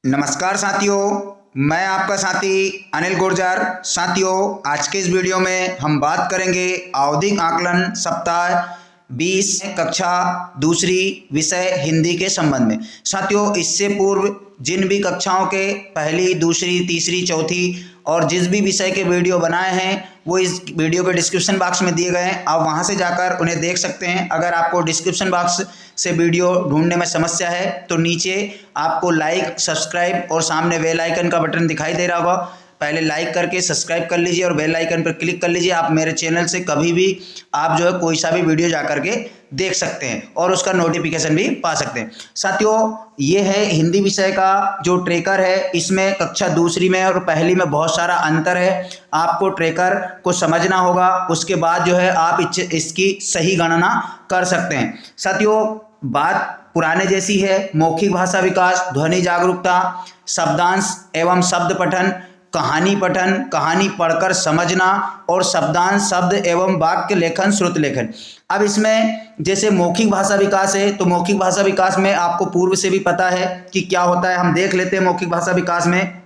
नमस्कार साथियों, मैं आपका साथी अनिल गुर्जर। साथियों, आज के इस वीडियो में हम बात करेंगे आवधिक आकलन सप्ताह 20 कक्षा दूसरी विषय हिंदी के संबंध में। साथियों, इससे पूर्व जिन भी कक्षाओं के पहली, दूसरी, तीसरी, चौथी और जिस भी विषय के वीडियो बनाए हैं वो इस वीडियो के डिस्क्रिप्शन बॉक्स में दिए गए हैं। आप वहां से जाकर उन्हें देख सकते हैं। अगर आपको डिस्क्रिप्शन बॉक्स से वीडियो ढूंढने में समस्या है तो नीचे आपको लाइक, सब्सक्राइब और सामने बेल आइकन का बटन दिखाई दे रहा होगा। पहले लाइक करके सब्सक्राइब कर लीजिए और बेल आइकन पर क्लिक कर लीजिए। आप मेरे चैनल से कभी भी आप जो है कोई सा भी वीडियो जा करके देख सकते हैं और उसका नोटिफिकेशन भी पा सकते हैं। साथियों, ये है हिंदी विषय का जो ट्रैकर है। इसमें कक्षा दूसरी में और पहली में बहुत सारा अंतर है। आपको ट्रैकर को समझना होगा, उसके बाद जो है आप इसकी सही गणना कर सकते हैं। साथियों, बात पुराने जैसी है। मौखिक भाषा विकास, ध्वनि जागरूकता, शब्दांश एवं शब्द पठन, कहानी पठन, कहानी पढ़कर समझना और शब्दांश, शब्द एवं वाक्य लेखन, श्रुत लेखन। अब इसमें जैसे मौखिक भाषा विकास है तो मौखिक भाषा विकास में आपको पूर्व से भी पता है कि क्या होता है। हम देख लेते हैं मौखिक भाषा विकास में।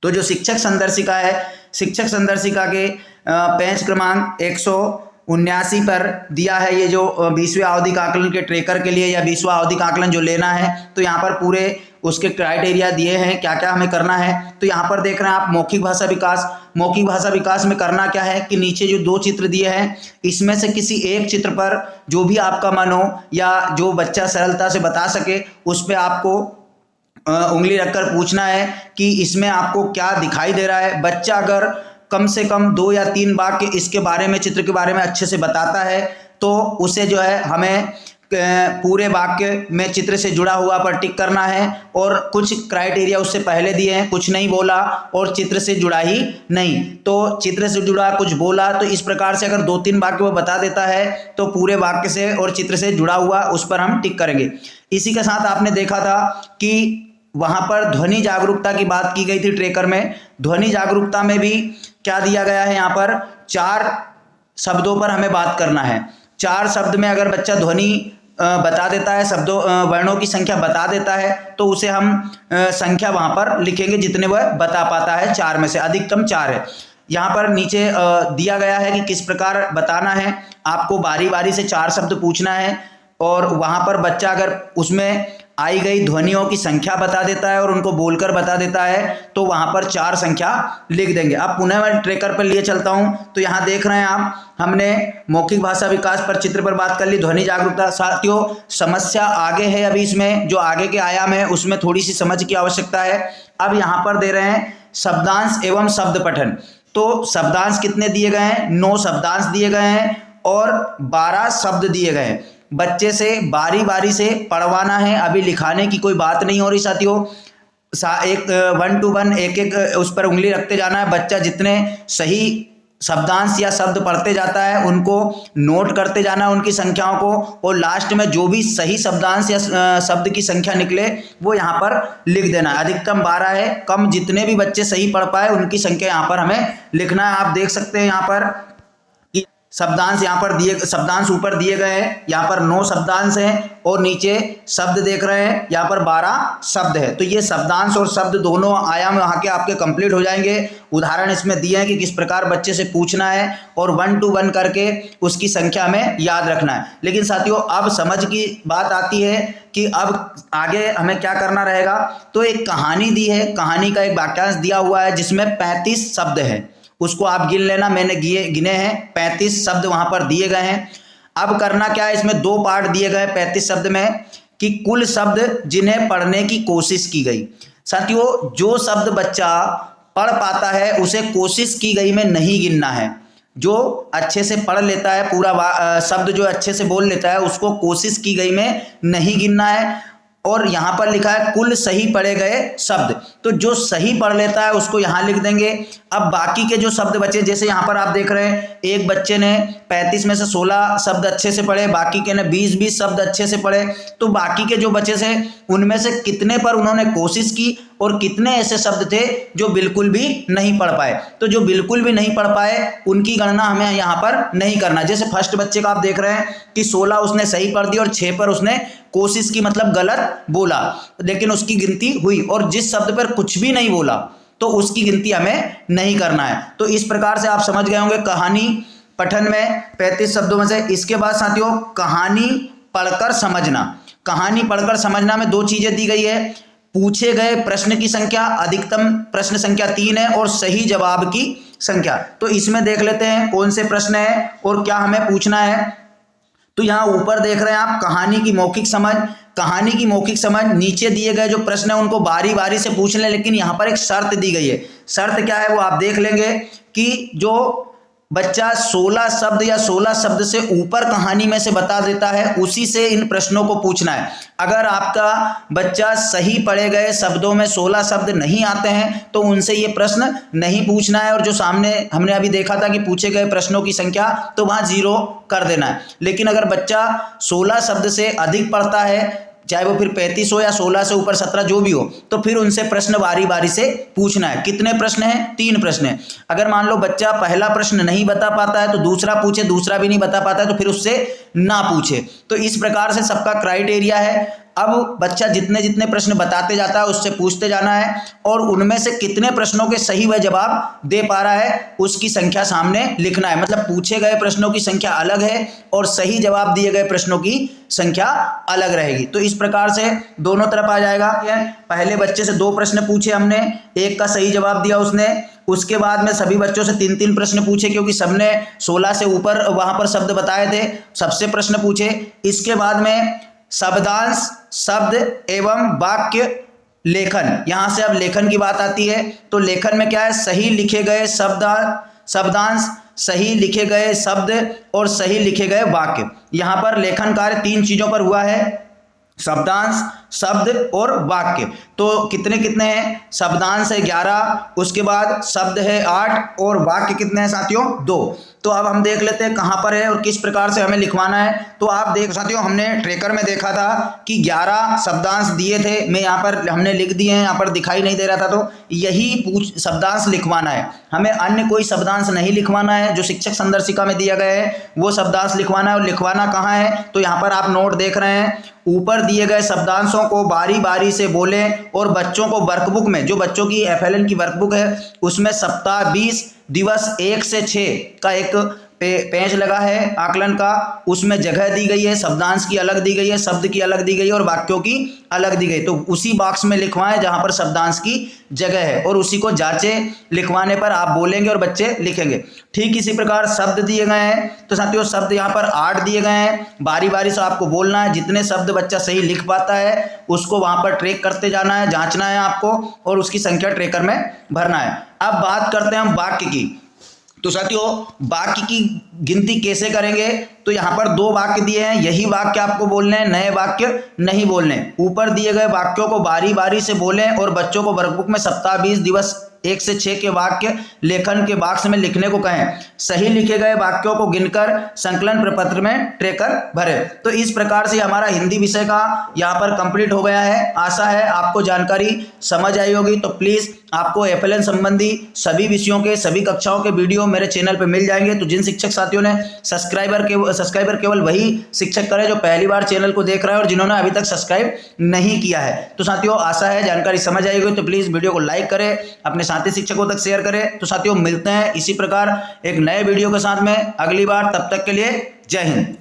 तो जो शिक्षक संदर्शिका है, शिक्षक संदर्शिका के पेज क्रमांक 179 पर दिया है ये जो 20वें आवधिक आकलन के ट्रैकर के लिए या 20वां आवधिक आकलन जो लेना है तो यहाँ पर पूरे उसके क्राइटेरिया दिए हैं, क्या क्या हमें करना है। तो यहाँ पर देख रहे हैं आप मौखिक भाषा विकास। मौखिक भाषा विकास में करना क्या है कि नीचे जो दो चित्र दिए हैं इसमें से किसी एक चित्र पर जो भी आपका मन हो या जो बच्चा सरलता से बता सके उस पर आपको उंगली रखकर पूछना है कि इसमें आपको क्या दिखाई दे रहा है। बच्चा अगर कम से कम 2 या 3 वाक्य इसके बारे में, चित्र के बारे में अच्छे से बताता है तो उसे जो है हमें पूरे वाक्य में चित्र से जुड़ा हुआ पर टिक करना है। और कुछ क्राइटेरिया उससे पहले दिए हैं, कुछ नहीं बोला और चित्र से जुड़ा ही नहीं, तो चित्र से जुड़ा कुछ बोला। तो इस प्रकार से अगर 2-3 वाक्य वो बता देता है तो पूरे वाक्य से और चित्र से जुड़ा हुआ उस पर हम टिक करेंगे। इसी के साथ आपने देखा था कि वहां पर ध्वनि जागरूकता की बात की गई थी ट्रैकर में। ध्वनि जागरूकता में भी क्या दिया गया है, यहाँ पर 4 शब्दों पर हमें बात करना है। 4 शब्द में अगर बच्चा ध्वनि बता देता है, शब्दों वर्णों की संख्या बता देता है तो उसे हम संख्या वहां पर लिखेंगे जितने वह बता पाता है। 4 में से अधिकतम 4 है। यहाँ पर नीचे दिया गया है कि किस प्रकार बताना है। आपको बारी बारी से 4 शब्द पूछना है और वहां पर बच्चा अगर उसमें आई गई ध्वनियों की संख्या बता देता है और उनको बोलकर बता देता है तो वहां पर 4 संख्या लिख देंगे। अब पुनः मैं ट्रैकर पर लिए चलता हूं तो यहां देख रहे हैं आप, हमने मौखिक भाषा विकास पर चित्र पर बात कर ली, ध्वनि जागरूकता। साथियों, समस्या आगे है। अभी इसमें जो आगे के आयाम है उसमें थोड़ी सी समझ की आवश्यकता है। अब यहां पर दे रहे हैं शब्दांश एवं शब्द पठन। तो शब्दांश कितने दिए गए हैं? 9 शब्दांश दिए गए हैं और 12 शब्द दिए गए हैं। बच्चे से बारी बारी से पढ़वाना है, अभी लिखाने की कोई बात नहीं हो रही साथियों। एक 1 to 1 एक उस पर उंगली रखते जाना है। बच्चा जितने सही शब्दांश या शब्द पढ़ते जाता है उनको नोट करते जाना है, उनकी संख्याओं को, और लास्ट में जो भी सही शब्दांश या शब्द की संख्या निकले वो यहाँ पर लिख देना है। अधिकतम 12 है, कम जितने भी बच्चे सही पढ़ पाए उनकी संख्या यहाँ पर हमें लिखना है। आप देख सकते हैं यहाँ पर शब्दांश यहाँ पर दिए, शब्दांश ऊपर दिए गए हैं। यहाँ पर 9 शब्दांश हैं और नीचे शब्द देख रहे हैं, यहाँ पर 12 शब्द है। तो ये शब्दांश और शब्द दोनों आयाम वहाँ के आपके कंप्लीट हो जाएंगे। उदाहरण इसमें दिए हैं कि किस प्रकार बच्चे से पूछना है और 1 to 1 करके उसकी संख्या में याद रखना है। लेकिन साथियों, अब समझ की बात आती है कि अब आगे हमें क्या करना रहेगा। तो एक कहानी दी है, कहानी का एक वाक्यांश दिया हुआ है जिसमें 35 शब्द है, उसको आप गिन लेना। मैंने गिने हैं, 35 शब्द वहां पर दिए गए हैं। अब करना क्या है, इसमें 2 पार्ट दिए गए 35 शब्द में कि कुल शब्द जिन्हें पढ़ने की कोशिश की गई। साथियों, जो शब्द बच्चा पढ़ पाता है उसे कोशिश की गई में नहीं गिनना है। जो अच्छे से पढ़ लेता है, पूरा शब्द जो अच्छे से बोल लेता है उसको कोशिश की गई में नहीं गिनना है। और यहां पर लिखा है कुल सही पढ़े गए शब्द, तो जो सही पढ़ लेता है उसको यहां लिख देंगे। अब बाकी के जो शब्द बचे, जैसे यहां पर आप देख रहे हैं एक बच्चे ने 35 में से 16 शब्द अच्छे से पढ़े, बाकी के ने 20 शब्द अच्छे से पढ़े। तो बाकी के जो बचे से उनमें से कितने पर उन्होंने कोशिश की और कितने ऐसे शब्द थे जो बिल्कुल भी नहीं पढ़ पाए। तो जो बिल्कुल भी नहीं पढ़ पाए उनकी गणना हमें यहाँ पर नहीं करना। जैसे फर्स्ट बच्चे का आप देख रहे हैं कि 16 उसने सही पढ़ दी और 6 पर उसने कोशिश की मतलब गलत बोला, लेकिन उसकी गिनती हुई। और जिस शब्द पर कुछ भी नहीं बोला तो उसकी गिनती हमें नहीं करना है। तो इस प्रकार से आप समझ गए होंगे कहानी पठन में 35 शब्दों में से। इसके बाद साथियों कहानी पढ़कर समझना। कहानी पढ़कर समझना में दो चीजें दी गई है, पूछे गए प्रश्न की संख्या, अधिकतम प्रश्न संख्या 3 है, और सही जवाब की संख्या। तो इसमें देख लेते हैं कौन से प्रश्न है और क्या हमें पूछना है। तो यहां ऊपर देख रहे हैं आप कहानी की मौखिक समझ। कहानी की मौखिक समझ, नीचे दिए गए जो प्रश्न है उनको बारी बारी से पूछ लें, लेकिन यहां पर एक शर्त दी गई है। शर्त क्या है वो आप देख लेंगे कि जो बच्चा 16 शब्द या 16 शब्द से ऊपर कहानी में से बता देता है उसी से इन प्रश्नों को पूछना है। अगर आपका बच्चा सही पढ़े गए शब्दों में 16 शब्द नहीं आते हैं तो उनसे ये प्रश्न नहीं पूछना है, और जो सामने हमने अभी देखा था कि पूछे गए प्रश्नों की संख्या तो वहां 0 कर देना है। लेकिन अगर बच्चा 16 शब्द से अधिक पढ़ता है, चाहे वो फिर 35 हो या 16 से ऊपर 17 जो भी हो, तो फिर उनसे प्रश्न बारी बारी से पूछना है। कितने प्रश्न हैं? 3 प्रश्न हैं। अगर मान लो बच्चा पहला प्रश्न नहीं बता पाता है तो दूसरा पूछे, दूसरा भी नहीं बता पाता है तो फिर उससे ना पूछे। तो इस प्रकार से सबका क्राइटेरिया है। अब बच्चा जितने जितने प्रश्न बताते जाता है उससे पूछते जाना है, और उनमें से कितने प्रश्नों के सही वह जवाब दे पा रहा है उसकी संख्या सामने लिखना है। मतलब पूछे गए प्रश्नों की संख्या अलग है और सही जवाब दिए गए प्रश्नों की संख्या अलग रहेगी। तो इस प्रकार से दोनों तरफ आ जाएगा। पहले बच्चे से 2 प्रश्न पूछे हमने, एक का सही जवाब दिया उसने, उसके बाद में सभी बच्चों से 3-3 प्रश्न पूछे, क्योंकि सबने 16 से ऊपर वहां पर शब्द बताए थे, सबसे प्रश्न पूछे। इसके बाद में शब्दांश, शब्द एवं वाक्य लेखन। यहां से अब लेखन की बात आती है। तो लेखन में क्या है? सही लिखे गए शब्दांश, सही लिखे गए शब्द और सही लिखे गए वाक्य। यहां पर लेखन कार्य 3 चीजों पर हुआ है, शब्दांश, शब्द और वाक्य। तो कितने कितने हैं? शब्दांश है 11, उसके बाद शब्द है 8 और वाक्य कितने हैं साथियों? 2। तो अब हम देख लेते हैं कहां पर है और किस प्रकार से हमें लिखवाना है। तो आप देख साथियों, हमने ट्रेकर में देखा था कि 11 शब्दांश दिए थे, मैं यहाँ पर हमने लिख दिए हैं, यहाँ पर दिखाई नहीं दे रहा था, तो यही शब्दांश लिखवाना है हमें। अन्य कोई शब्दांश नहीं लिखवाना है, जो शिक्षक संदर्शिका में दिया गया है वो शब्दांश लिखवाना है। और लिखवाना कहाँ है? तो यहाँ पर आप नोट देख रहे हैं, ऊपर दिए गए शब्दांशों को बारी बारी से बोलें, और बच्चों को वर्कबुक में, जो बच्चों की FLN की वर्कबुक है उसमें सप्ताह 20 दिवस 1 से 6 का एक पेज लगा है आकलन का, उसमें जगह दी गई है, शब्दांश की अलग दी गई है, शब्द की अलग दी गई है और वाक्यों की अलग दी गई। तो उसी बॉक्स में लिखवाएं जहां पर शब्दांश की जगह है, और उसी को जांचें। लिखवाने पर आप बोलेंगे और बच्चे लिखेंगे। ठीक इसी प्रकार शब्द दिए गए हैं। तो साथियों शब्द यहाँ पर 8 दिए गए हैं, बारी बारी से आपको बोलना है। जितने शब्द बच्चा सही लिख पाता है उसको वहां पर ट्रैक करते जाना है, जांचना है आपको, और उसकी संख्या ट्रेकर में भरना है। अब बात करते हैं हम वाक्य की। तो साथियों वाक्य की गिनती कैसे करेंगे? तो यहां पर 2 वाक्य दिए हैं, यही वाक्य आपको बोलने हैं, नए वाक्य नहीं बोलने। ऊपर दिए गए वाक्यों को बारी बारी से बोलें और बच्चों को वर्कबुक में सप्ताह 20 दिवस 1 से 6 के वाक्य लेखन के बॉक्स में लिखने को कहें। सही लिखे गए वाक्यों को गिनकर संकलन प्रपत्र में ट्रेकर भरे। तो इस प्रकार से हमारा हिंदी विषय का यहाँ पर कंप्लीट हो गया है। आशा है आपको जानकारी समझ आई होगी। तो प्लीज़ आपको FLN संबंधी सभी विषयों के, सभी कक्षाओं के वीडियो मेरे चैनल पर मिल जाएंगे। तो जिन शिक्षक साथियों ने सब्सक्राइबर केवल वही शिक्षक करें जो पहली बार चैनल को देख रहा है और जिन्होंने अभी तक सब्सक्राइब नहीं किया है। तो साथियों आशा है जानकारी समझ आई होगी। तो प्लीज़ वीडियो को लाइक करें, अपने साथी शिक्षकों तक शेयर करें। तो साथियों मिलते हैं इसी प्रकार एक नए वीडियो के साथ में अगली बार। तब तक के लिए जय हिंद।